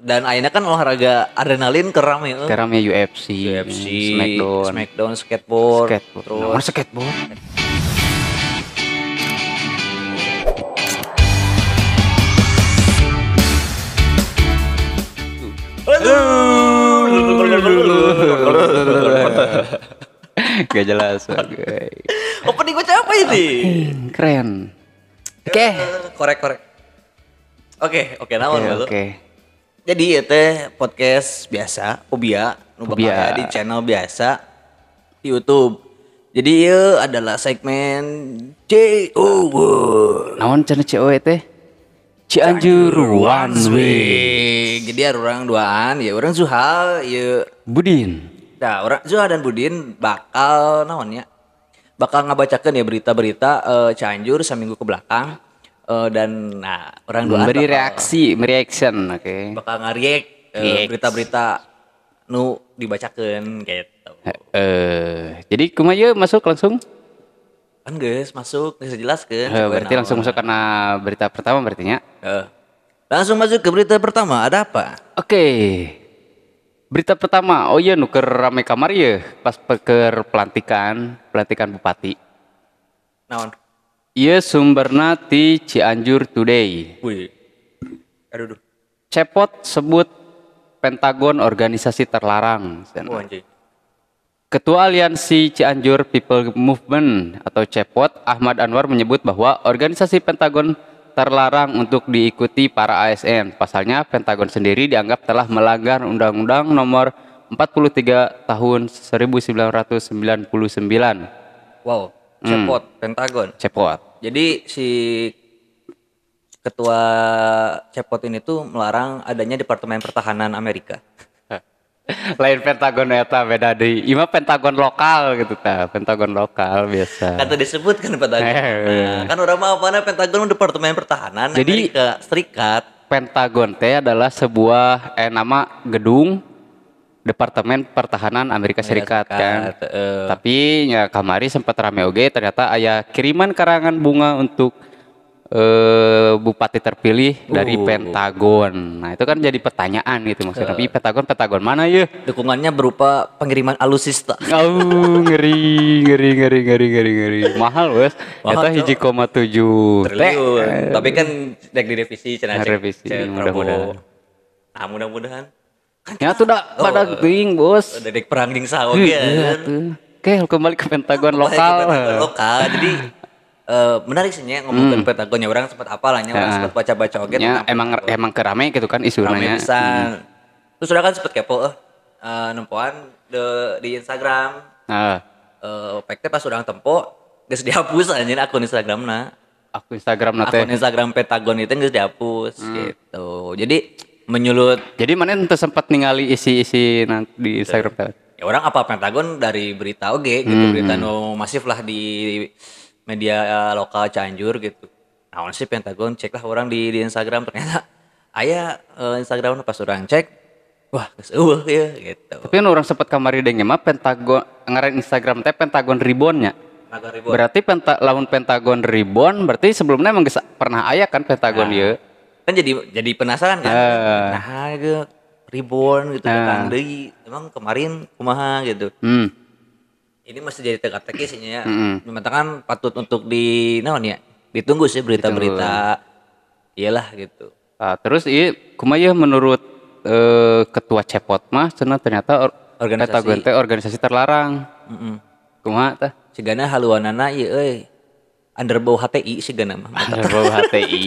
Dan akhirnya kan olahraga adrenalin keram ya. Sekarang ya UFC, Smackdown, skateboard. Terus skateboard. Gak jelas. Opening gue apa ini? Keren. Oke. Korek. Oke, naon lu? Oke. Jadi ya teh podcast biasa, Pobia, nu bakal di channel biasa di YouTube. Jadi ya adalah segmen CO. Naon cenah COE teh? Cianjur One Way. Jadi ada orang duaan, ya orang Zuhal, ya Budin. Nah, orang Zuhal dan Budin bakal naonnya? Bakal ngabacakeun ya berita-berita Cianjur seminggu ke belakang. Dan nah orang duaan beri reaction, oke. Bakal nge-react berita-berita nu dibacakeun gitu. Jadi kumaha masuk langsung? Kan guys, masuk geus jelaskeun. Berarti langsung masuk karena berita pertama berarti nya. Langsung masuk ke berita pertama, ada apa? Oke. Berita pertama, oh iya nuker rame kamar ya pas pelantikan bupati. Naon? Iya sumberna ti Cianjur Today. Wih. Aduh. Cepot sebut Pentagon organisasi terlarang. Oh, anjing. Ketua Aliansi Cianjur People Movement atau Cepot, Ahmad Anwar menyebut bahwa organisasi Pentagon terlarang untuk diikuti para ASN. Pasalnya Pentagon sendiri dianggap telah melanggar Undang-Undang Nomor 43 Tahun 1999. Wow, Cepot, Pentagon. Cepot. Jadi si ketua Cepot ini tuh melarang adanya Departemen Pertahanan Amerika. Lain Pentagon eta beda deui. Ima Pentagon lokal gitu tah, Pentagon lokal biasa. Kata disebut kan Pentagon. Nah, kan orang mah apana Pentagon Departemen Pertahanan Jadi, Amerika Serikat. Pentagon teh adalah sebuah nama gedung Departemen Pertahanan Amerika Serikat kan. Tapi ya kamari sempat rame oge ternyata aya kiriman karangan bunga untuk bupati terpilih dari Pentagon. Nah, itu kan jadi pertanyaan gitu maksudnya. Tapi Pentagon mana ya? Dukungannya berupa pengiriman alusista. Oh, ngeri. Mahal, Bos. Eta 1,7 triliun. Tapi kan dek direvisi cenah revisi mudah-mudahan. Nah, mudah-mudahan. Ya tuh pada ting, Bos. Udah dek perang ding sawo ya. Oke, kembali ke Pentagon lokal. Jadi menarik sih ngomongin Pentagonnya, orang sempat apalnya, orang sempat baca-baca oge ya, emang kerame gitu kan isunanya. Terus udah kan sempat kepo nempoan di Instagram. Pekte pas udah tempo geus dihapus anjeun akun Instagramna. Akun Instagram Pentagon itu geus dihapus gitu. Jadi menyulut. Jadi mana ente sempat ningali isi-isi di Instagram. Ya orang apa Pentagon dari berita oge gitu, berita nu masif lah di media lokal Cianjur gitu. Nah, sih Pentagon, cek lah orang di Instagram, ternyata aya Instagram pas orang cek, wah geus eueuh ya gitu. Tapi orang sempat kamari deung mah Pentagon ngaran Instagram teh Pentagon Ribbon nya. Berarti lamun Pentagon Ribbon berarti sebelumnya emang pernah aya kan Pentagon ieu. Kan jadi penasaran kan. Nah, itu Ribbon gitu kan deui. Emang kemarin kumaha gitu. Ini masih jadi teka-teki sih ya. Memang patut untuk ditunggu sih berita-berita. Iyalah gitu. Terus kumaha menurut ketua Cepot mah cenah ternyata Pentagon teh organisasi terlarang. Kumaha tah? Sigana haluanana ieu euy. Underbow HTI sigana mah. Underbow HTI.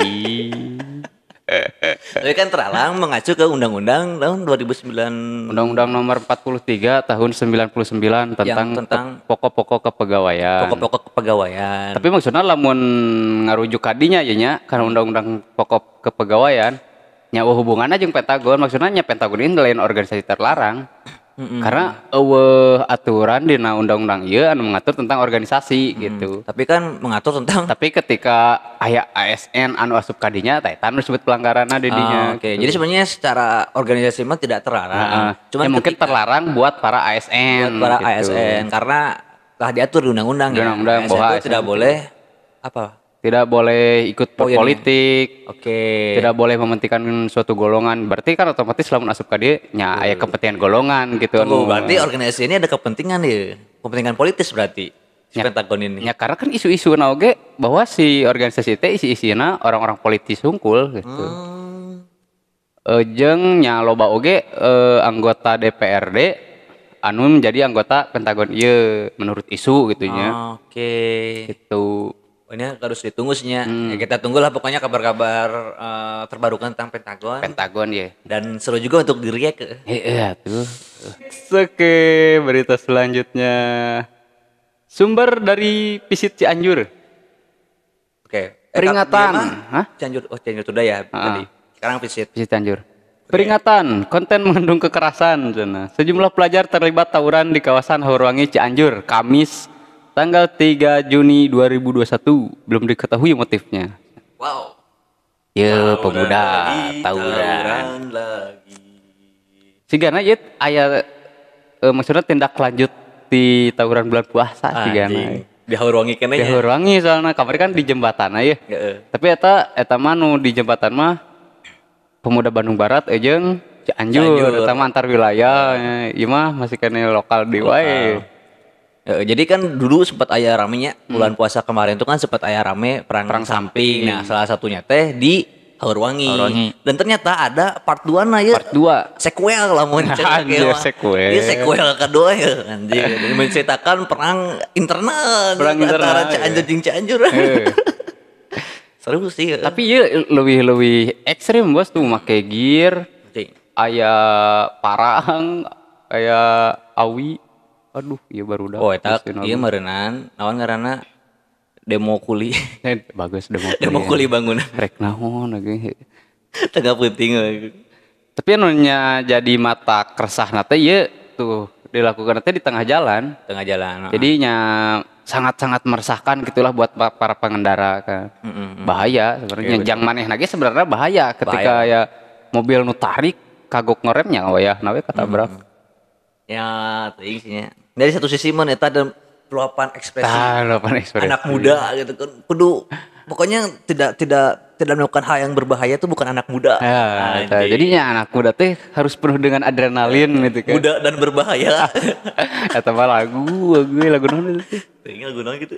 Tapi kan terlarang mengacu ke Undang-Undang tahun 2009. Undang-Undang Nomor 43 Tahun 99 tentang pokok-pokok kepegawaian. Tapi maksudnya lamun ngarujuk kadinya ya nya karena Undang-Undang Pokok Kepegawaian nyawa hubunganna jeung Pentagon, maksudnya nya Pentagon ini lain organisasi terlarang. Karena aturan di undang-undang ieu anu mengatur tentang organisasi gitu. Tapi kan mengatur tentang. Tapi ketika aya ASN anu asup kadinya tah eta anu disebut pelanggaranna di dinya. Oke. Gitu. Jadi sebenarnya secara organisasi mah tidak terlarang. Cuma mungkin terlarang buat para ASN. Buat para ASN karena telah diatur di undang-undang. Undang-undang bahwa ASN itu tidak boleh apa? tidak boleh ikut politik. Oke. Tidak boleh mementingkan suatu golongan. Berarti kan otomatis lamun asup ka dieu nya aya kepentingan golongan gitu. Berarti organisasi ini ada kepentingan ya. Kepentingan politis berarti. Si Pentagon ini. Ya karena kan isu-isu oge bahwa si organisasi teh isi-isina orang-orang politis hungkul gitu. Jeung nya loba oge anggota DPRD anu menjadi anggota Pentagon ieu menurut isu gitu nya. Oke. Gitu. Ini harus ditunggu sih ya. Kita tunggulah pokoknya kabar-kabar terbaru tentang Pentagon. Pentagon ya. Dan seru juga untuk di-react. Iya tuh. Oke, berita selanjutnya. Sumber dari Visit Cianjur. Oke. Peringatan. Hah? Cianjur. Oh, Cianjur sudah ya tadi. Sekarang Visit Cianjur. Peringatan, konten mengandung kekerasan. Sejumlah pelajar terlibat tawuran di kawasan Haurwangi Cianjur, Kamis tanggal 3 Juni 2021. Belum diketahui motifnya. Wow. Ya, pemuda tawuran lagi. Sigana ieu aya maksudnya tindak lanjut di tawuran bulan puasa sigana. Di Haurwangi kenanya. Di Haurwangi soalnya kamari kan di jembatan ya. Tapi eta mah nu di jembatan mah pemuda Bandung Barat jeung Cianjur, eta mah antar wilayah. Ieu mah masih kene lokal di wae. Jadi kan dulu sempat aya ramenya bulan puasa kemarin itu kan sempat aya rame perang samping. Nah, salah satunya teh di Haurwangi. Dan ternyata ada part 2 na ya. Part 2. Sequel lah mun Anjir, sequel. Ini sequel kedua ya anjir. Ini menceritakan perang internal antara Cianjur jeung Cianjur. Seru sih. Tapi ieu lebih ekstrim bos tuh make gear. Aya parang, aya awi. Aduh, iya baru dah. Oh, eta ieu meureunnan naon ngaranna demo kuli. Bagus demo kuli. Demo kuli bangunan. Rek naon lagi. Tengah penting. Tapi anu nya jadi mata keresahna teh ieu tuh dilakukan teh di tengah jalan. Tengah jalan. Jadi nya sangat-sangat meresahkan gitulah buat para pengendara kan. Bahaya sebenarnya. Jang manehna ge sebenarnya bahaya ketika ya mobil nu tarik kagok ngeremnya wayahna we katabrak. Ya, teuing sih nya. Dari satu sisi mah eta ada luapan ekspresi anak muda gitu kan. Kudu pokoknya tidak melakukan hal yang berbahaya itu bukan anak muda. Ya, jadinya anak muda teh harus penuh dengan adrenalin gitu kan. Muda dan berbahaya. Eta mah lagu naon itu? Teuing lagu naon gitu.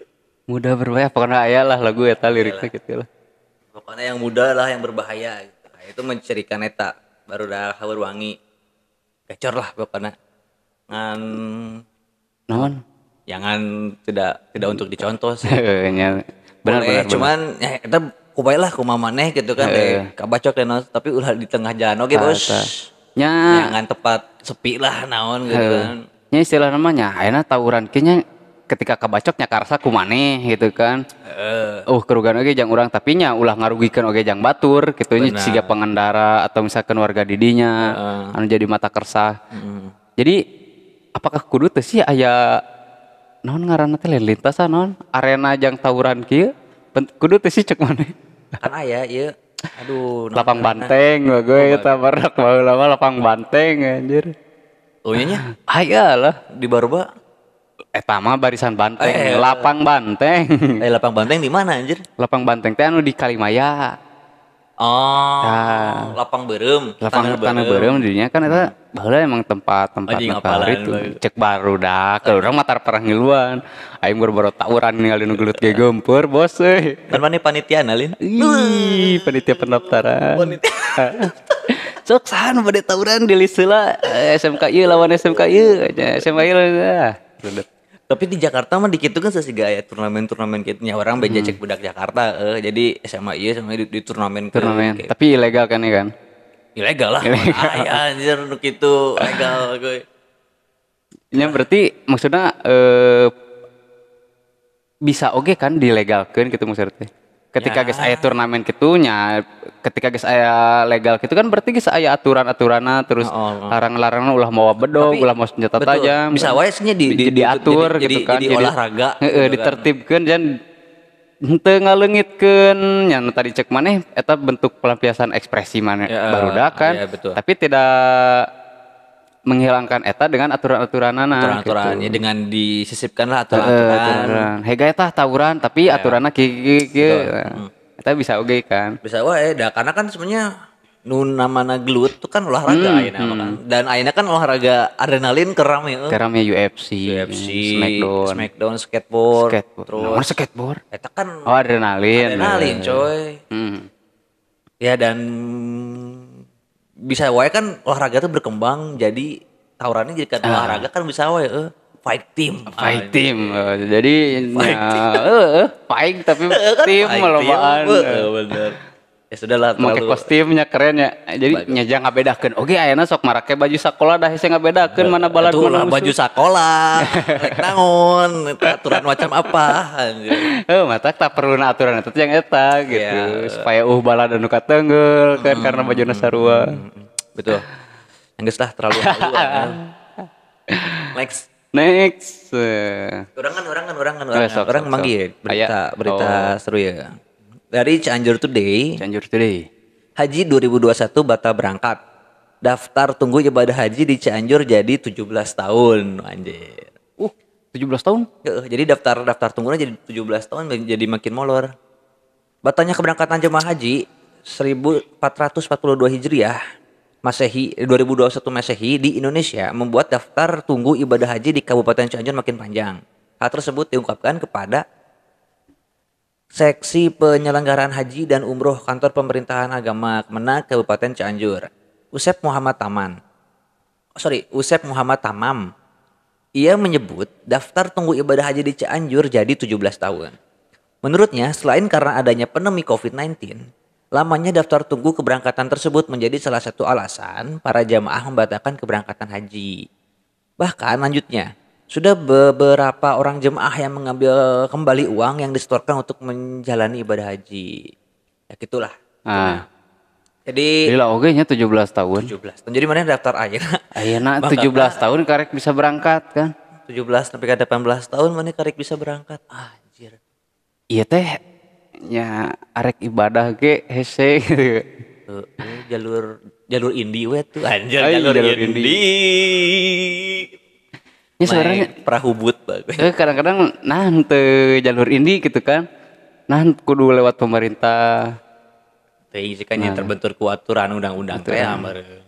Muda berbahaya pokoknya aya lah lagu eta liriknya gitu lah. Pokoknya yang muda lah yang berbahaya gitu. Nah, itu mencirikan eta baru dah Haurwangi. Gacor lah pokoknya. Naon? Jangan tidak untuk dicontoh sih. benar. Cuman ya kita kubaiklah kumaha maneh gitu kan kabacok naon tapi ulah di tengah jalan oge bos. Jangan tepat sepi lah naon gitu kan. Nya istilah namanya ayeuna tawuran kieu nya ketika kabacoknya karasa kumaneh gitu kan. Kerugian oge jang urang tapi nya ulah ngarugikeun oge jang batur kitu nya siga pengendara atau misalkan warga didinya anu jadi mata kersah. Jadi apakah kudu teh sih aya naon ngaranna teh lintasan naon arena jang tawuran kieu kudu teh sih cek maneh kan aya ieu aduh lapang banteng gue eta barak baheula mah lapang banteng anjir nya aya lah di Baruba eta mah barisan banteng lapang banteng lapang banteng di mana anjir lapang banteng teh anu di Kalimaya. Lapang beureum. Lapang tanah beureum dinya kan eta baheula emang tempat itu cek barudak urang mah tar perang ngiluan aing boro-boro tawuran ningali nu gelut ge geumpeur bos euy kan maneh panitia Alin panitia pendaftaran sok saha nu bade tawuran di list heula SMK ieu lawan SMK ieu SMK ieu tapi di Jakarta mah dikitu kan sesiga aya turnamen kitu nya orang beja cek budak Jakarta jadi SMA ieu sama di turnamen tapi ilegal kan ya kan ilegal lah aya anjir nu kitu legal gue nya berarti maksudnya bisa oge kan dilegalkeun gitu maksudnya ketika geus aya turnamen kitu nya ketika geus aya legal kitu kan berarti geus aya aturan-aturanna terus larang-larangna ulah mawa bedog ulah mawa senjata tajam bisa wae nya diatur gitu kan jadi olahraga ditertibkeun dan henteu ngaleungitkeun nya tadi cek maneh eta bentuk pelampiasan ekspresi maneh barudak kan tapi tidak menghilangkan eta dengan aturan-aturanana aturan-aturan gitu. ya dengan disisipkanlah aturan-aturan. Hega eta tawuran tapi aturanna kieu. Eta bisa oge kan. Bisa wae dah karena kan sebenarnya namana gelut tuh kan olahraga ayeuna kan. Dan ayeuna kan olahraga adrenalin kerame Kerame UFC, Smackdown, skateboard. Terus skateboard. Eta kan adrenalin. Adrenalin coy. Ya dan bisa wae kan olahraga tuh berkembang jadi tawurannya jadi kan olahraga kan bisa wae fight team. Jadi fight tapi tim malobaan. Bener. Ya sudahlah make kostumnya keren ya. Jadi nyaja ngabedakeun. Oke ayeuna sok marake baju sakola dah hese ngabedakeun mana balad mana baju sakola. Rek naon aturan macam apa anjir. Matak tak perlu aturan eta yang eta gitu. Supaya balad anu kateungeul kan karena bajuna sarua. Betul. Yang geus lah terlalu halu. Next. Orang manggil berita seru ya. Dari Cianjur Today. Haji 2021 batal berangkat. Daftar tunggu ibadah haji di Cianjur jadi 17 tahun, anjir. 17 tahun? Jadi daftar tunggunya jadi 17 tahun jadi makin molor. Batalnya keberangkatan jemaah haji 1442 Hijriah Masehi 2021 Masehi di Indonesia membuat daftar tunggu ibadah haji di Kabupaten Cianjur makin panjang. Hal tersebut diungkapkan kepada Seksi Penyelenggaraan Haji dan Umroh Kantor Pemerintahan Agama Kemenak Kabupaten Cianjur, Usep Muhammad Tamam. Ia menyebut daftar tunggu ibadah haji di Cianjur jadi 17 tahun. Menurutnya, selain karena adanya pandemi COVID-19, lamanya daftar tunggu keberangkatan tersebut menjadi salah satu alasan para jamaah membatalkan keberangkatan haji. Bahkan lanjutnya, sudah beberapa orang jemaah yang mengambil kembali uang yang disetorkan untuk menjalani ibadah haji. Ya gitulah. Jadi oke nya 17 tahun. 17. Jadi mana daftar ayeuna 17 tahun karek bisa berangkat kan? 17 sampai ke 18 tahun mana karek bisa berangkat. Anjir. Iya teh nya arek ibadah ge hese gitu. Jalur indie we tuh anjir jalur indie. Ya sebenarnya perahu but bagus. Kadang-kadang teu jalur indie gitu kan. Kudu lewat pemerintah. Teuing sih kan yang terbentur ku aturan undang-undang teh ameureun.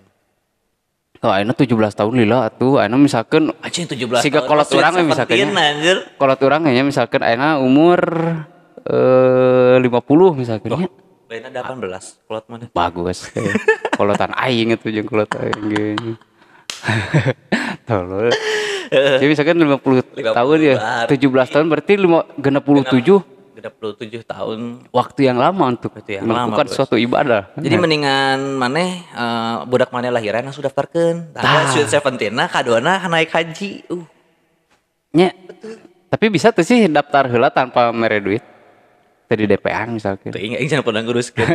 Ayeuna 17 tahun lila atuh. Ayeuna misalkeun anjing 17 tahun. Siga kolot urang we misalkeun. Kolot urang nya misalkeun ayeuna umur 50 misalkeun nya. Ayeuna 18 kolot mana? Bagus. Kolotan aing itu jeung kolot aing ge. Tolol. Jadi misalkan 50 tahun ya, 17 tahun berarti 67 tahun. Waktu yang lama untuk melakukan suatu ibadah. Jadi mendingan maneh budak maneh lahiran langsung daftarkeun. Sweet 17 kadona naik haji. Nya. Tapi bisa tuh sih daftar heula tanpa mere duit. Tadi DP-an misalkan. Teu ingat jangan pernah nguruskeun.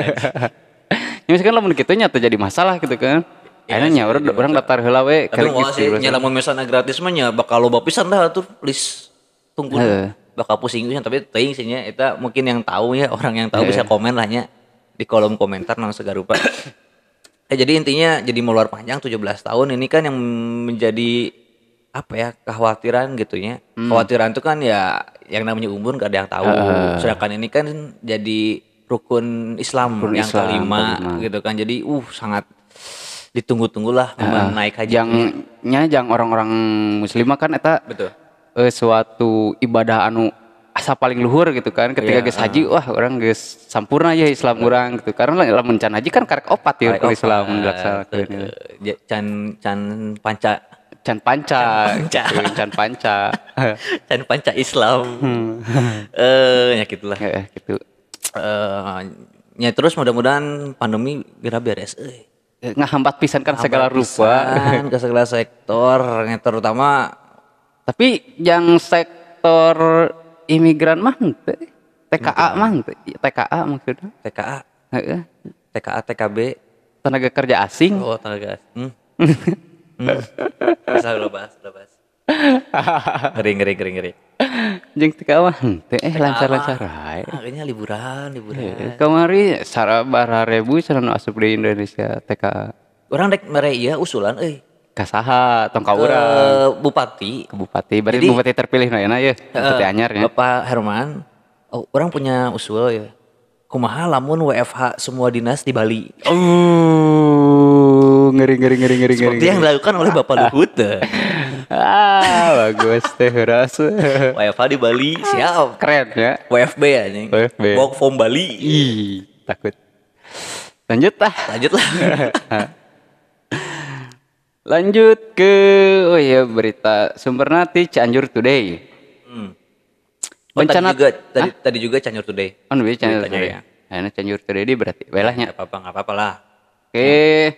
Ya misalkan lamun kitu nya teu jadi masalah gitu kan. Ayeuna orang daftar heula we karek gitu. Nya lamun misalna gratis mah nya bakal loba pisan dah tuh list tunggu. Bakal pusing pisan tapi teuing sih nya eta mungkin yang tahu ya orang yang tahu bisa komen lah nya di kolom komentar nang segarupa. Jadi intinya jadi molor panjang 17 tahun ini kan yang menjadi apa ya kekhawatiran gitu ya. Kekhawatiran itu kan ya yang namanya umur gak ada yang tahu. Sedangkan ini kan jadi rukun Islam yang kelima gitu kan. Jadi sangat ditunggu-tunggulah naik haji. Jang orang-orang muslimah kan eta betul. Suatu ibadah anu asa paling luhur gitu kan. Ketika geus haji orang geus sampurna ya Islam urang gitu. Karena lamun can haji kan karek opat ya rukun Islam dilaksanakeun. Can panca Islam. Ya gitulah. Gitu. Ya terus mudah-mudahan pandemi geura beres ngahambat pisan kan segala rupa ke segala sektor terutama tapi yang sektor imigran mah TKA mah TKA maksudnya TKB tenaga kerja asing tenaga asing bisa lo bahas ngeri jeung TKA mah lancar-lancar ae kayaknya liburan kamari sarabaraha ribu sarana asup di Indonesia TKA orang rek mere ieu usulan Kasaha tong ka ke urang bupati. ke bupati berarti Jadi, bupati terpilih na ya bupati anyar ya. Bapak Herman, orang punya usul ya. Kumaha lamun WFH semua dinas di Bali. Ngeri. Seperti yang dilakukan oleh Bapak Luhut. Bagus teh ras. WFH di Bali siap. Keren ya. WFB ya nih. WFB. Work from Bali. Ih, takut. Lanjutlah. Lanjut ke berita sumberna ti Cianjur Today. Bencana tadi juga Cianjur Today. Cianjur Today. Ya. Nah, Cianjur Today berarti belahnya. Enggak apa-apa lah. Oke.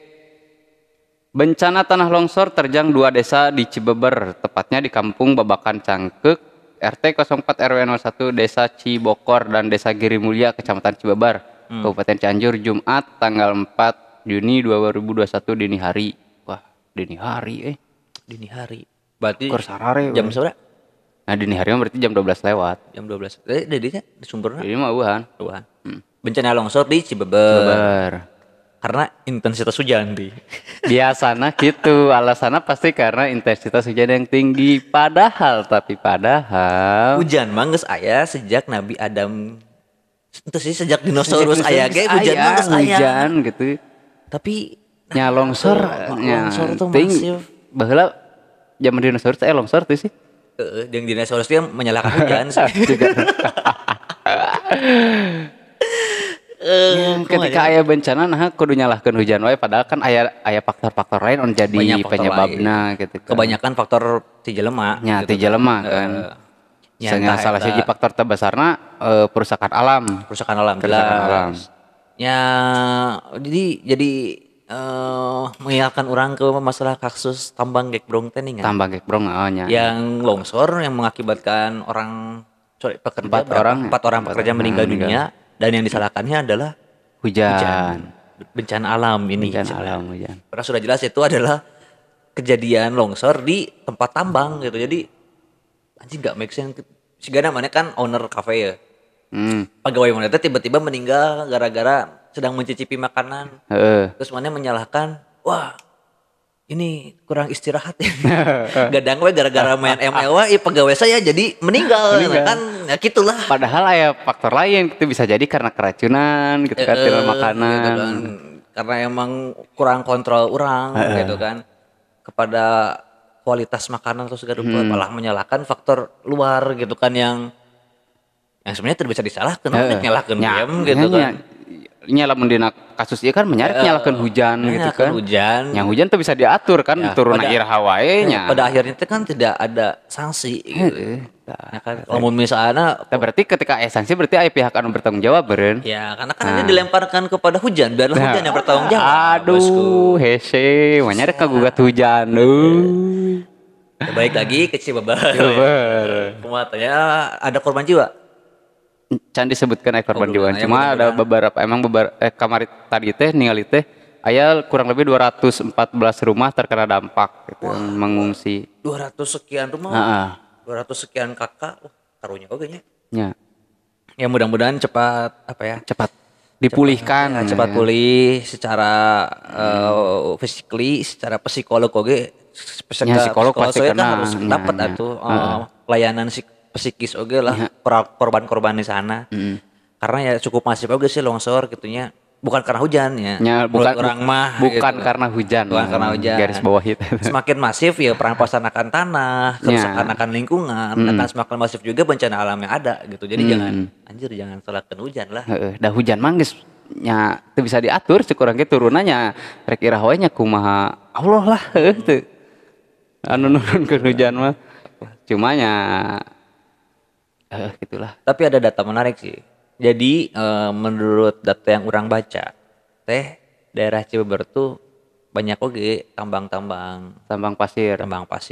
Bencana tanah longsor terjang 2 desa di Cibeber, tepatnya di Kampung Babakan Cangkek, RT 04 RW 01 Desa Cibokor dan Desa Giri Mulia, Kecamatan Cibeber, Kabupaten Cianjur, Jumat tanggal 4 Juni 2021 dini hari. Wah, dini hari Dini hari. Berarti Korsarare, jam berapa? Nah, dini hari berarti jam 12 lewat. Jam 12. Dedinya di sumbernya. Ini mah uhan. Bencana longsor di Cibeber. Karena intensitas hujan di. Biasanya gitu, alasannya pasti karena intensitas hujan yang tinggi. Padahal hujan mangges aya sejak Nabi Adam. Itu sih sejak dinosaurus aya ge hujan mangges aya. Hujan gitu. Tapi longsor tuh masif. Baheula zaman dinosaurus aya longsor tuh sih. Yang dinosaurus dia menyalakan hujan sih. Ketika aya bencana nah kudu nyalahkeun hujan wae padahal kan aya faktor-faktor lain on jadi penyebabna gitu kan. Kebanyakan faktor ti jelema. Nya ti jelema kan. Misalnya salah siji faktor terbesarna perusakan alam. Ya jadi mengingatkan orang ke masalah kasus tambang Gekbrong teh nih kan. Tambang Gekbrong nya. Yang longsor yang mengakibatkan empat orang pekerja meninggal dunia. Dan yang disalahkannya adalah hujan. Bencana alam ini. Hujan. Karena sudah jelas itu adalah kejadian longsor di tempat tambang gitu. Jadi anjing gak make sense. Sigana mana kan owner cafe ya. Pegawai mana itu tiba-tiba meninggal gara-gara sedang mencicipi makanan. Terus mana menyalahkan, wah ini kurang istirahat ya. Gadang we gara-gara main ML pegawai saya jadi meninggal. Kan ya gitulah. Padahal ya faktor lain itu bisa jadi karena keracunan gitu kan makanan. Gitu kan. Karena emang kurang kontrol orang gitu kan kepada kualitas makanan atau segala rupa malah menyalahkan faktor luar gitu kan yang sebenarnya tidak bisa disalahkan. Menyalahkan diam gitu kan. Lamun dina kasus ieu kan nyalakeun hujan gitu kan. Yang hujan tuh bisa diatur kan turun iraha wae nya. Pada akhirnya itu kan tidak ada sanksi gitu. Ya kan. Lamun misalnya berarti ketika aya sanksi berarti aya pihak anu bertanggung jawab beureun. Ya, karena kan ini dilemparkan kepada hujan biarlah hujan yang bertanggung jawab. Aduh, hese, manya rek kagugat hujan. Baik lagi ke Cibeber. Kumatanya ada korban jiwa. Can disebutkan korban jiwa. Cuma ada beberapa kamari tadi teh ningali teh aya kurang lebih 214 rumah terkena dampak gitu mengungsi. 200 sekian rumah. 200 sekian kakak. Karunya oge nya. Ya mudah-mudahan cepat dipulihkan. Cepat pulih secara physically, secara psikolog oge. Psikolog pasti kan harus dapat atuh pelayanan psikis oge lah korban-korban di sana. Karena ya cukup masif oge sih longsor gitunya. Bukan karena hujan ya. Bukan karena hujan. Garis bawah itu. Semakin masif ya perampasan akan tanah, kerusakan akan lingkungan, akan semakin masif juga bencana alam yang ada gitu. Jadi jangan salahkan hujan lah. Dah hujan manggis nya teu bisa diatur cek urang ge turunannya rek iraha wae nya kumaha Allah lah teu. Anu nurunkeun hujan mah. Cuma nya gitulah. Tapi ada data menarik sih. Jadi menurut data yang orang baca, daerah Cibeber tuh banyak oge tambang pasir,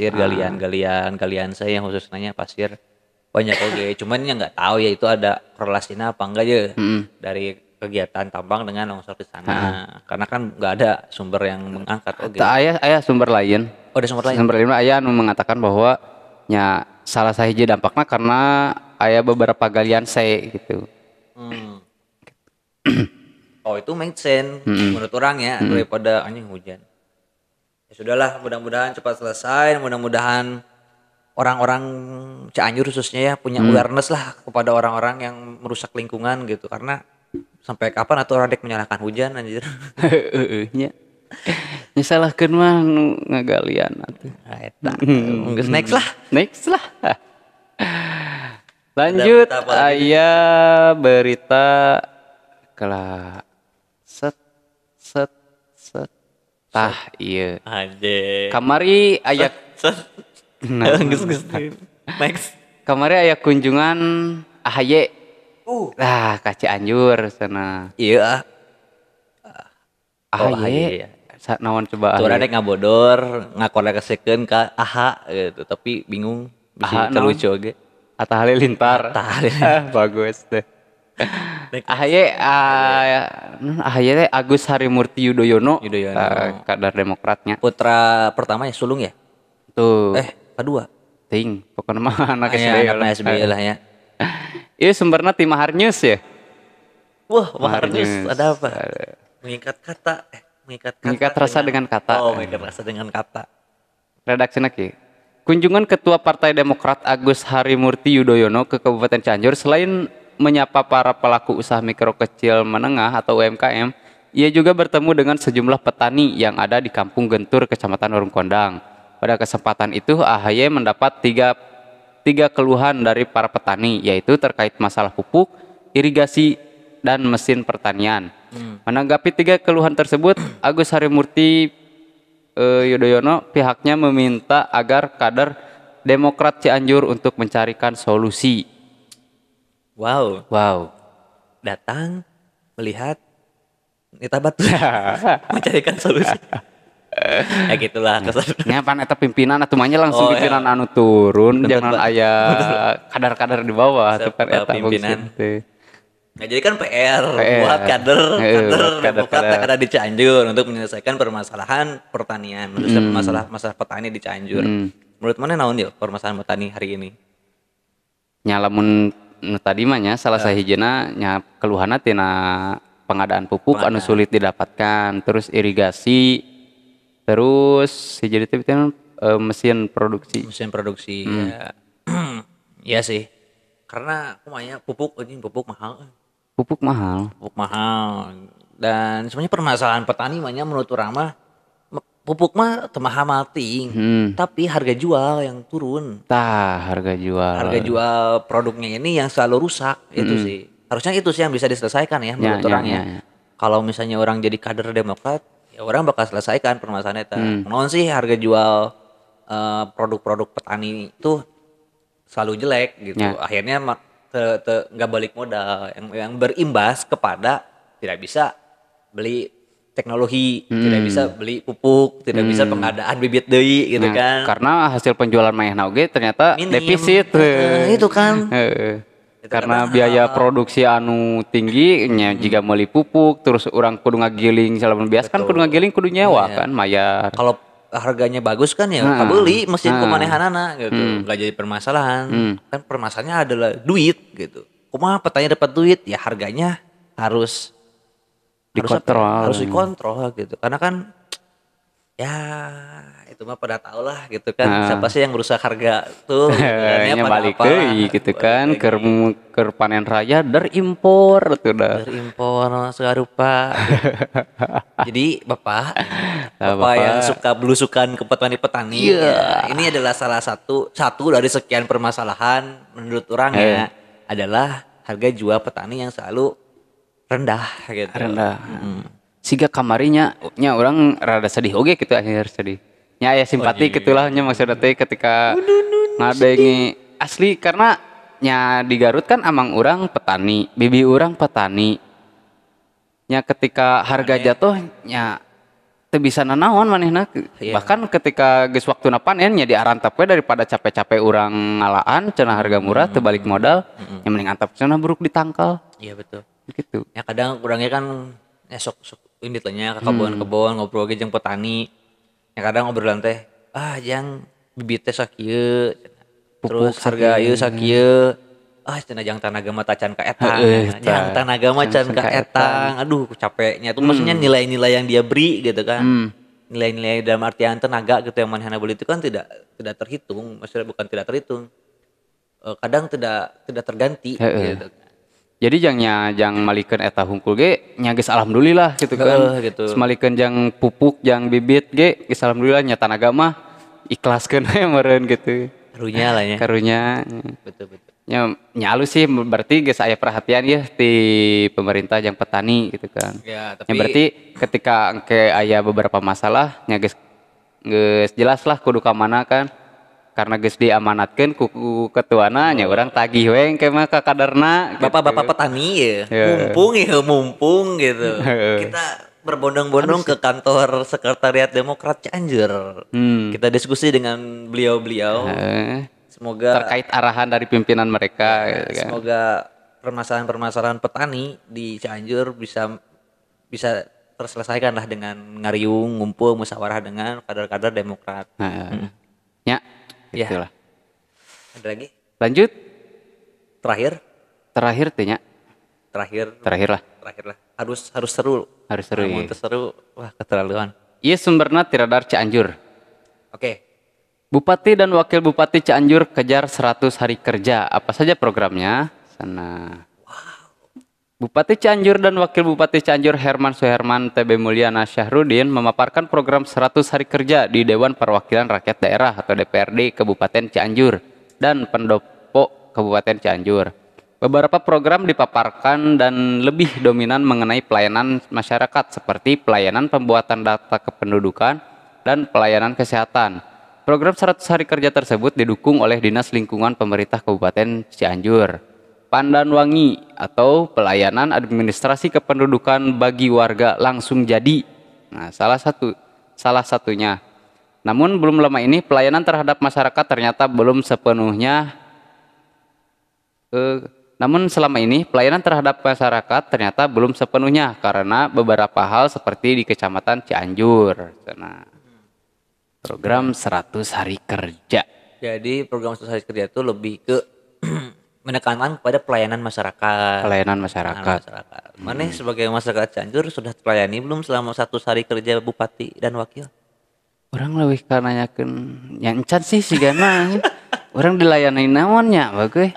galian saya yang khususnya pasir banyak oge. Cuman yang nggak tahu ya itu ada korelasinya apa enggak ya dari kegiatan tambang dengan longsor di sana. Karena kan nggak ada sumber yang mengangkat oge. Aya sumber lain. Oh, ada sumber lain. Sumber lain aya anu mengatakan bahwa nya salah sahiji dampakna karena aya beberapa galian gitu. Oh itu make sense menurut orang ya daripada anjing hujan. Ya sudahlah, mudah-mudahan cepat selesai, mudah-mudahan orang-orang Cianjur khususnya ya punya awareness lah kepada orang-orang yang merusak lingkungan gitu, karena sampai kapan atuh orang dek menyalahkan hujan anjir. Heeh nya. Nyesalahkeun mah nu ngagalian atuh. Eta. Next lah. Next lah. Lanjut aya berita kala set set set tah ieu. Ade. Kamari aya Geus Next. Kamari aya kunjungan AHY. Ka Cianjur sana. Iya. AHY. Naon coba AHY. Tuh rek ngabodor, ngakoneksikeun ka AHA gitu, tapi bingung bisa lucu oge. Atta Halilintar. Bagus deh. AHY teh Agus Harimurti Yudhoyono. Kader Demokratnya. Putra pertama ya sulung ya? Tuh. Kedua. Ting, pokoknya mah anak SBY lah. SBY lah ya. Iya sumbernya ti Mahar News ya. Wah, Mahar News ada apa? Mengikat kata. Mengikat rasa dengan kata. Oh, mengikat rasa dengan kata. Redaksinya ki. Kunjungan Ketua Partai Demokrat Agus Harimurti Yudhoyono ke Kabupaten Cianjur selain menyapa para pelaku usaha mikro kecil menengah atau UMKM, ia juga bertemu dengan sejumlah petani yang ada di Kampung Gentur, Kecamatan Warung Kondang. Pada kesempatan itu AHY mendapat tiga keluhan dari para petani, yaitu terkait masalah pupuk, irigasi, dan mesin pertanian. Menanggapi tiga keluhan tersebut, Agus Harimurti Yudhoyono pihaknya meminta agar kader Demokrat Cianjur untuk mencarikan solusi. Wow. Datang, melihat, nitabat mencarikan solusi. Ya gitulah kesannya pan eta pimpinan atuh mah langsung pimpinan anu turun, jangan aya kadar-kadar di bawah atuh pan eta pimpinan. Nah, jadi kan PR buat kader Demokrat yang ada di Cianjur untuk menyelesaikan permasalahan pertanian, masalah petani di Cianjur. Menurut mana naon ya permasalahan petani hari ini? Nya lamun tadi mah nya salah sahijina nya keluhanna tina pengadaan pupuk anu sulit didapatkan, terus irigasi, terus hiji teh mesin produksi. Ya. Iya sih. Karena kumanya pupuk mahal. Pupuk mahal. Dan sebenarnya permasalahan petani mah menurut urang mah pupuk mah teu mahal ting, tapi harga jual yang turun. Harga jual produknya ini yang selalu rusak itu sih. Harusnya itu sih yang bisa diselesaikan ya menurut orang ya. Kalau misalnya orang jadi kader Demokrat, ya orang bakal selesaikan permasalahan eta. Naon sih harga jual produk-produk petani itu selalu jelek gitu. Akhirnya nggak balik modal, yang berimbas kepada tidak bisa beli teknologi, tidak bisa beli pupuk, tidak bisa pengadaan bibit deui gitu kan. Karena hasil penjualan mayahna oge ternyata minim. Defisit. Itu kan. Karena biaya produksi anu tinggi nya jika meuli pupuk terus orang kudu ngagiling salamun biasa kan kudu ngagiling kudu nyewa kan mayar. Kalau harganya bagus kan ya kabeli mesin kumanehanana gitu. Enggak jadi permasalahan. Kan permasalahannya adalah duit gitu. Kumaha petani dapat duit ya harganya harus dikontrol gitu. Karena kan ya itu mah pada tahu lah gitu kan siapa sih yang merusak harga tuh nya balik deui gitu kan keur panen raya impor tuh dah. Impor segala rupa. Jadi Bapak yang suka belusukan ke petani-petani ini adalah salah satu dari sekian permasalahan menurut orang ya adalah harga jual petani yang selalu rendah gitu. Siga kamarinya nya orang rada sedih oge gitu akhir sedih. Nya aya simpati gitulah nya maksudna teh ketika ngadengi asli karena nya di Garut kan amang urang petani, bibi urang petani. Nya ketika harga jatuh nya teu bisa nanaon manehna. Bahkan ketika geus waktuna panen nya diarantep we daripada capek-capek urang ngalaan cenah harga murah teu balik modal, nya mending antep cenah buruk ditangkal. Iya betul. Gitu. Ya kadang urangnya kan sok indit nya ka kebon ngobrol ge jeung petani. Ya kadang obrolan teh jang bibit teh sakieu terus harga ieu sakieu cenah jang tanaga mah tacan ka etang jang tanaga mah can ka etang aduh capeknya tuh maksudnya nilai-nilai yang dia beri gitu kan nilai-nilai dalam artian tenaga gitu yang manehna beli itu kan tidak terhitung, maksudnya bukan tidak terhitung, kadang tidak terganti gitu. Jadi jang malikeun eta hungkul ge nya geus alhamdulillah gitu kan. Gitu. Semalikeun jang pupuk jang bibit ge geus alhamdulillah nya tanaga mah ikhlaskeun we meureun gitu. Karunya lah ya. Karunya. Betul. Nya halus sih berarti geus aya perhatian ya ti pemerintah jeung petani gitu kan. Ya, tapi berarti ketika engke aya beberapa masalah nya geus jelas lah kudu ka mana kan. Karena geus diamanatkeun ku ketuana nya urang tagih we engke mah ka kaderna. Bapak-bapak petani ya. Mumpung gitu. Kita berbondong-bondong ke kantor sekretariat Demokrat Cianjur. Kita diskusi dengan beliau-beliau. Semoga terkait arahan dari pimpinan mereka gitu kan. Semoga permasalahan petani di Cianjur bisa terselesaikan lah dengan ngariung, ngumpul, musyawarah dengan kader-kader Demokrat. Ya, itulah. Ada lagi? Lanjut. Terakhir tanya. Terakhir lah. Harus seru. Harus seru. Mau seru, wah keterlaluan. Iya sumberna ti Radar Cianjur. Oke. Bupati dan Wakil Bupati Cianjur kejar 100 hari kerja. Apa saja programnya? Sana. Bupati Cianjur dan Wakil Bupati Cianjur Herman Suherman TB Mulyana Syahrudin memaparkan program 100 hari kerja di Dewan Perwakilan Rakyat Daerah atau DPRD Kabupaten Cianjur dan Pendopo Kabupaten Cianjur. Beberapa program dipaparkan dan lebih dominan mengenai pelayanan masyarakat seperti pelayanan pembuatan data kependudukan dan pelayanan kesehatan. Program 100 hari kerja tersebut didukung oleh Dinas Lingkungan Pemerintah Kabupaten Cianjur. Pandanwangi atau pelayanan administrasi kependudukan bagi warga langsung jadi. Nah, salah satunya. Namun belum lama ini pelayanan terhadap masyarakat ternyata belum sepenuhnya selama ini pelayanan terhadap masyarakat ternyata belum sepenuhnya karena beberapa hal seperti di Kecamatan Cianjur. Nah, program 100 hari kerja. Jadi program 100 hari kerja itu lebih ke menekankan pada pelayanan masyarakat. Mana sebagai masyarakat Cianjur sudah terlayani belum selama 100 hari kerja bupati dan wakil? Orang lebih nanyakeun nya encan sih sigana. Orang dilayani naonnya bagus.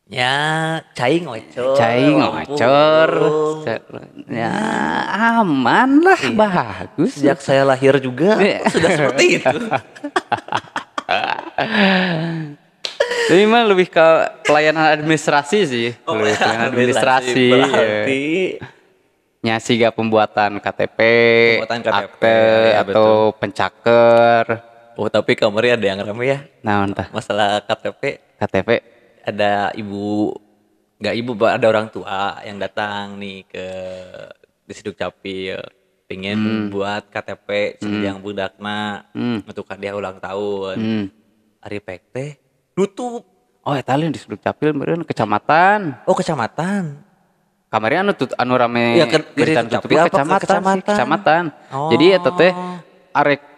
Ya, cai ngocor. Ya, aman lah, bagus. Sejak saya lahir juga sudah seperti itu. Tapi mah lebih ke pelayanan administrasi sih. Pelayanan administrasi. Berarti nya siga pembuatan KTP, akte ya, atau pencaker. Oh, tapi kamarnya ada yang rame ya. Nah, entah. Masalah KTP. Ada ada orang tua yang datang nih ke Disduk Capil pengen buat KTP yang budakna untuk hadiah ulang tahun. Ari pek teh nutup. Oh, eta lain Disduk Capil meureun kecamatan. Oh, kecamatan. Kamarnya anu rame ya, kecamatan. Oh. Jadi eta teh arek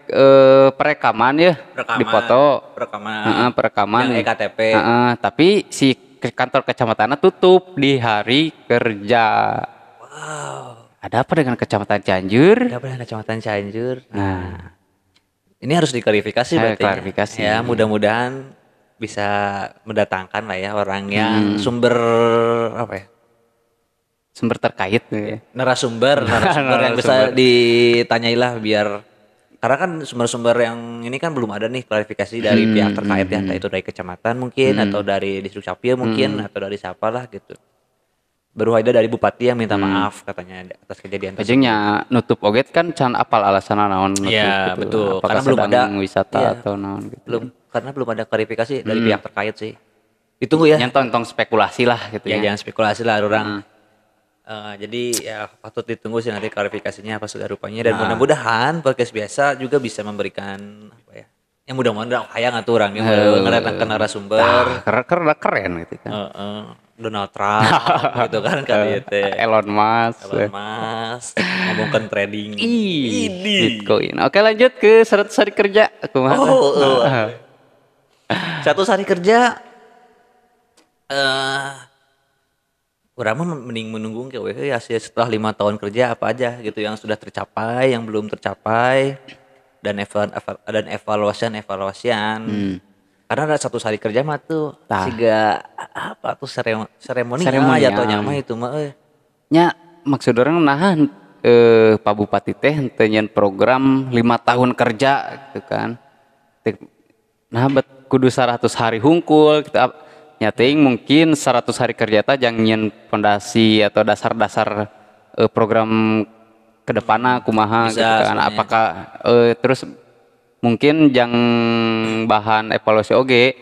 perekaman ya, dipoto perekaman yang EKTP. Tapi si kantor kecamatannya tutup di hari kerja. Wow. Ada apa dengan Kecamatan Cianjur? Nah, ini harus diklarifikasi berarti. Ya, mudah-mudahan bisa mendatangkan lah ya orang yang sumber terkait ya. narasumber yang bisa ditanyailah biar. Karena kan sumber-sumber yang ini kan belum ada nih klarifikasi dari pihak terkait ya, entah itu dari kecamatan mungkin atau dari Disduk Capil mungkin atau dari siapa lah gitu. Baru ada dari bupati yang minta maaf katanya atas kejadian tersebut. Ujungnya nutup oget kan can apal alasan naon nutup ya, gitu. Betul. Apakah Karena belum ada wisata atau naon gitu. Karena belum ada klarifikasi dari pihak terkait sih. Ditunggu ya. Nyentong spekulasi lah gitu ya. Jangan spekulasi lah orang. Jadi ya patut ditunggu sih nanti klarifikasinya apa sudah rupanya dan mudah-mudahan podcast biasa juga bisa memberikan apa ya. Yang mudah-mudahan hayang atuh orang yang mendatangkan narasumber. Keren gitu kan. Donald Trump gitu kan itu. Elon Musk ngomongkan trading Bitcoin. Oke, lanjut ke 100 hari kerja. 100 hari kerja Urang mah mending menunggu ke hasil setelah 5 tahun kerja apa aja gitu yang sudah tercapai, yang belum tercapai, dan evaluasian. Karena ada 1 hari kerja mah tuh siga apa tuh seremonial jatuhnya mah itu mah nya maksud orang nahan Pak Bupati teh henteu nyeun program 5 tahun kerja gitu kan. Nah bet kudu 100 hari hungkul kita nyating mungkin 100 hari kerja teh jang nyeun fondasi atau dasar-dasar program kedepanna kumaha gitu kan. Sebenarnya. Apakah terus mungkin jang bahan evaluasi oge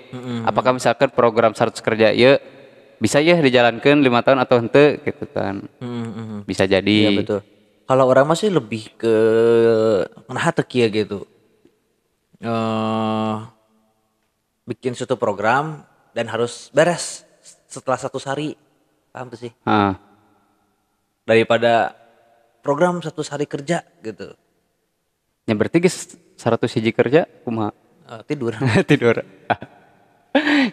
apakah misalkan program 100 kerja ieu bisa ya dijalankan 5 tahun atau henteu gitu kan. Bisa jadi. Iya betul. Kalau orang masih lebih ke nah teu kieu gitu. Bikin suatu program dan harus beres setelah 100 hari. Paham tuh sih? Daripada program 100 hari kerja gitu. Ya berarti geus 100 hiji kerja kumaha? Tidur. Tidur.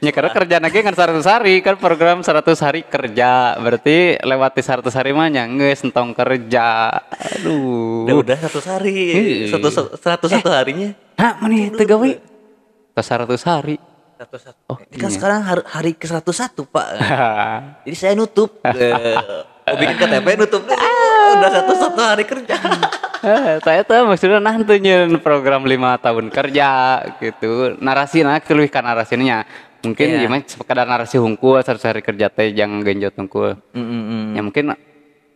Ya karena kerja lagi kan 100 hari kan program 100 hari kerja berarti lewati 100 hari mah nya geus entong kerja. Aduh. Udah 100 hari. 101 harinya. Hah, mani teu gawe. 100 hari. 101. Oh, kan sekarang hari ke-101, Pak. Jadi saya nutup. Mau bikin KTP nutup. Udah 101 hari kerja. Saya tuh maksudnya nantinya program 5 tahun kerja gitu. Narasina lebih kan narasinya. Mungkin gimana sekadar narasi hungkul 100 hari kerja teh jangan genjot hungkul. Ya mungkin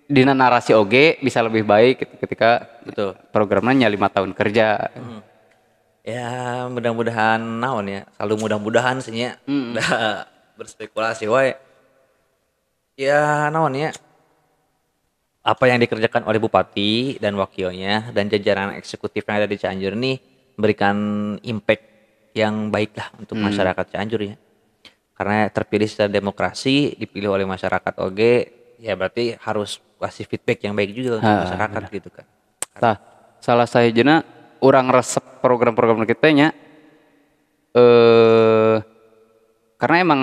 dina narasi oge bisa lebih baik gitu, ketika betul programnya 5 tahun kerja. Ya mudah-mudahan naon ya, selalu mudah-mudahan sih nya. Udah berspekulasi wae. Ya naon ya. Apa yang dikerjakan oleh bupati dan wakilnya dan jajaran eksekutif yang ada di Cianjur ini memberikan impact yang baik lah untuk masyarakat Cianjur ya. Karena terpilih secara demokrasi, dipilih oleh masyarakat oge, ya berarti harus kasih feedback yang baik juga untuk masyarakat gitu kan. Tah, salah sahijana urang resep program-program kita nya karena emang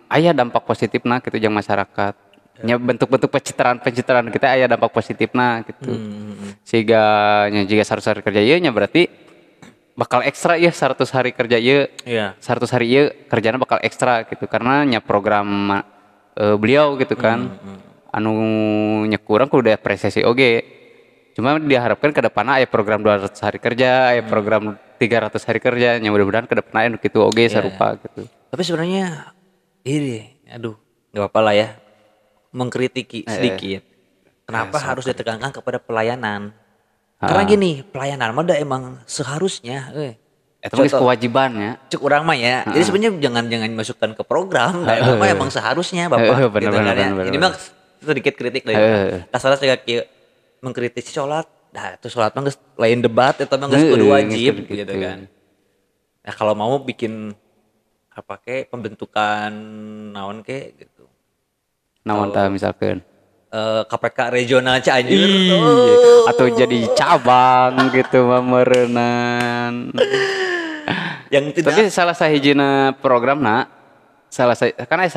aya dampak positifna gitu jeung masyarakat. Nya bentuk-bentuk pencitraan kita aya dampak positifna gitu. Sehingga nya jika 100 hari kerja ieu nya berarti bakal ekstra ya 100 hari kerja ieu. 100 hari ieu kerjana bakal ekstra gitu karena nya program beliau gitu kan. Anu nya kurang kudu diapresiasi oge. Cuma diharapkan ke depanna aya program 200 hari kerja, aya program 300 hari kerja, nya mudah-mudahan ke depanna anu kitu oge sarupa gitu. Tapi sebenarnya ini aduh, enggak apa-apa lah ya. Mengkritiki sedikit. Kenapa harus ditekankan kepada pelayanan? Karena gini, pelayanan mah emang seharusnya Itu kewajibannya. Cuk urang mah ya. Jadi sebenarnya jangan masukkan ke program. Mah emang seharusnya Bapak gitu kan ya. Ini mah sedikit kritik dari kasarnya saya kieu mengkritisi sholat. Nah, itu sholat mah lain debat eta mah geus kudu wajib gitu kan. Nah, kalau mau bikin apa ke pembentukan naon ke gitu. Naon tah misalkan KPK regional Cianjur atau jadi cabang gitu mameureunnan. Yang tidak. Tapi salah sahijina programna karena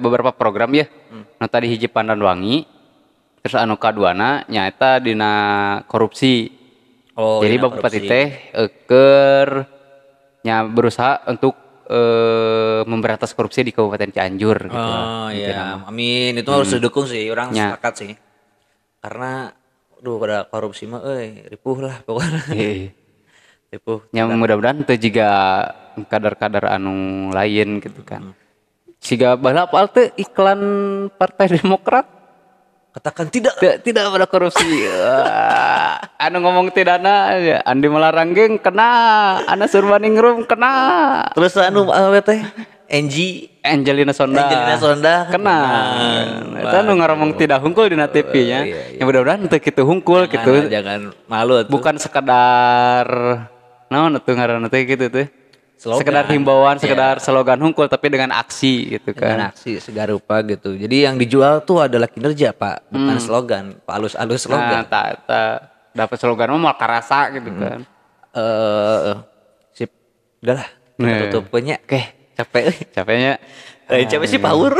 beberapa program ya. Nu tadi hiji Pandanwangi, terus anu kaduana nyaeta dina korupsi. Jadi Bapak Bupati teh keur nya berusaha untuk memberantas korupsi di Kabupaten Cianjur gitu. Iya, amin. Itu harus didukung sih, orang sepakat sih. Karena pada korupsi mah ripuh lah pokoknya. Ripuh. Ya mudah-mudahan teu jiga kadar-kadar anu lain gitu kan. Siga balapal teh iklan Partai Demokrat katakan tidak pada korupsi. Anu ngomong tidakna Andi Melarang geng kena, Ana Surbaningrum kena. Terus anu teh Angelina Sonda kena. Eta anu ngomong tidak hungkul dina TV nya. Ya mudah-mudahan teu kitu hungkul gitu. Jangan malu tuh. Bukan sekedar naon atuh ngaranna teh gitu teh. Sekedar himbauan, sekedar slogan hungkul tapi dengan aksi gitu kan. Dengan aksi segarupa gitu. Jadi yang dijual tuh adalah kinerja, Pak, bukan slogan. Pak alus-alus slogan. Dapat slogan mah karasa gitu kan. Sip. Udahlah, kita tutup punya. Oke, capeknya. Lain cewek sih power.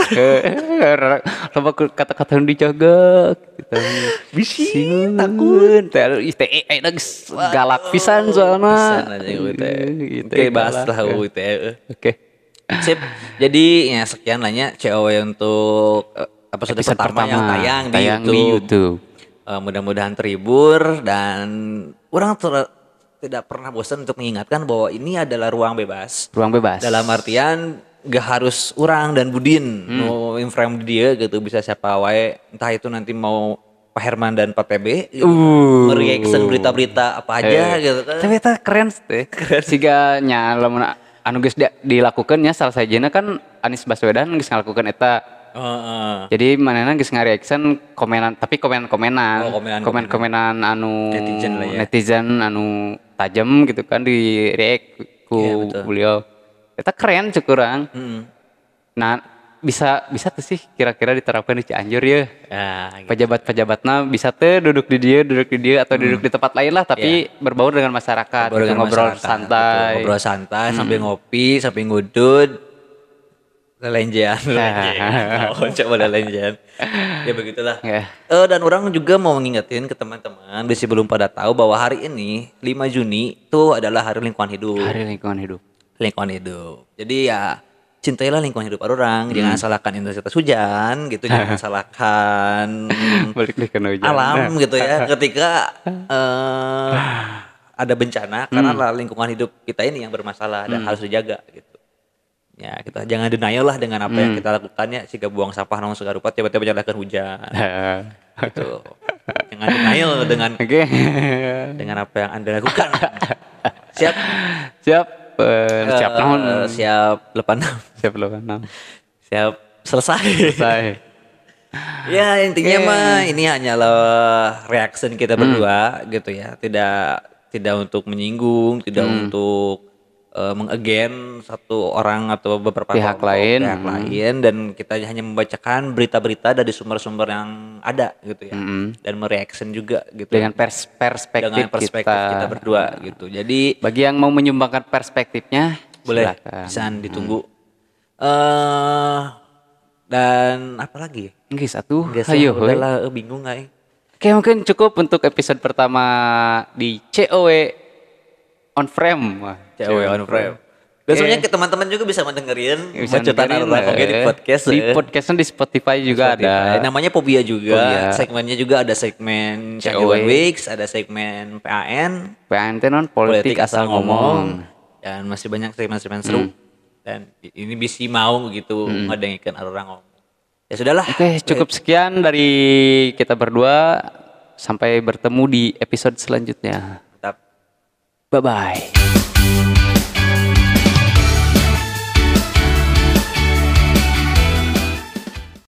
Loba kata-kata yang dijaga gitu. Bisi takut. ITE galak pisan soalna. Pisan aja gitu. Oke, bahas lah UITE. Oke. Sip. Jadi ya sekian lahnya COW untuk episode pertama yang tayang di YouTube. Mudah-mudahan terhibur dan orang tidak pernah bosan untuk mengingatkan bahwa ini adalah ruang bebas. Ruang bebas. Dalam artian gak harus orang dan Budin mau inframe dia gitu, bisa siapa wae, entah itu nanti mau Pak Herman dan Pak TB gitu, mereaction berita-berita apa aja gitu kan. Tapi itu keren teh. Siga nya lamun anu geus dilakukeun nya salah sajana kan Anies Baswedan geus ngalakukeun eta. Jadi manehna geus ngareaction komenan, tapi komen-komenan. Komen-komenan anu netizen anu tajam gitu kan di react ku beliau. Eta keren cek urang. Nah, bisa tuh sih kira-kira diterapkan di Cianjur ya. Gitu. Pejabat-pejabatna bisa tuh duduk di dia atau duduk di tempat lain lah, tapi berbaur dengan masyarakat, ngobrol santai. Ngobrol santai sambil ngopi, sambil ngudud. Lelenjean. Coba lelenjean. Ya begitulah. Dan orang juga mau mengingetin ke teman-teman, bisi belum pada tahu bahwa hari ini 5 Juni itu adalah Hari Lingkungan Hidup. Hari Lingkungan Hidup. Jadi ya cintailah lingkungan hidup orang, jangan salahkan intensitas hujan gitu, jangan salahkan alam gitu ya ketika ada bencana, karena lingkungan hidup kita ini yang bermasalah dan harus dijaga gitu. Ya kita jangan denial lah dengan apa yang kita lakukannya, jika buang sampah nong segarupat tiba-tiba menyalahkan hujan. Gitu. Jangan denial dengan apa yang Anda lakukan. Siap naon? Siap 86. Siap selesai. Ya intinya mah ini hanyalah reaction kita berdua gitu ya. Tidak untuk menyinggung, tidak untuk meng-again satu orang atau beberapa pihak lain, dan kita hanya membacakan berita-berita dari sumber-sumber yang ada gitu ya, dan mereaction juga gitu dengan perspektif kita berdua gitu. Jadi bagi yang mau menyumbangkan perspektifnya boleh, bisa ditunggu. Dan apa lagi? Nggih satu. Ayo, udahlah bingung aing. Oke, mungkin cukup untuk episode pertama di COW on frame. Dan sebenarnya teman-teman juga bisa mendengerin macetan orang oke di podcast. Di podcastnya di Spotify juga ada. Namanya Pobia juga. Segmennya juga ada segmen Canjuan Weeks, ada segmen PAN. PAN itu non politik asal ngomong. Dan masih banyak segmen-segmen seru. Dan ini bisa mau gitu ngadengikeun orang ngomong. Ya sudahlah. Oke, cukup sekian dari kita berdua. Sampai bertemu di episode selanjutnya. Tetap. Bye-bye.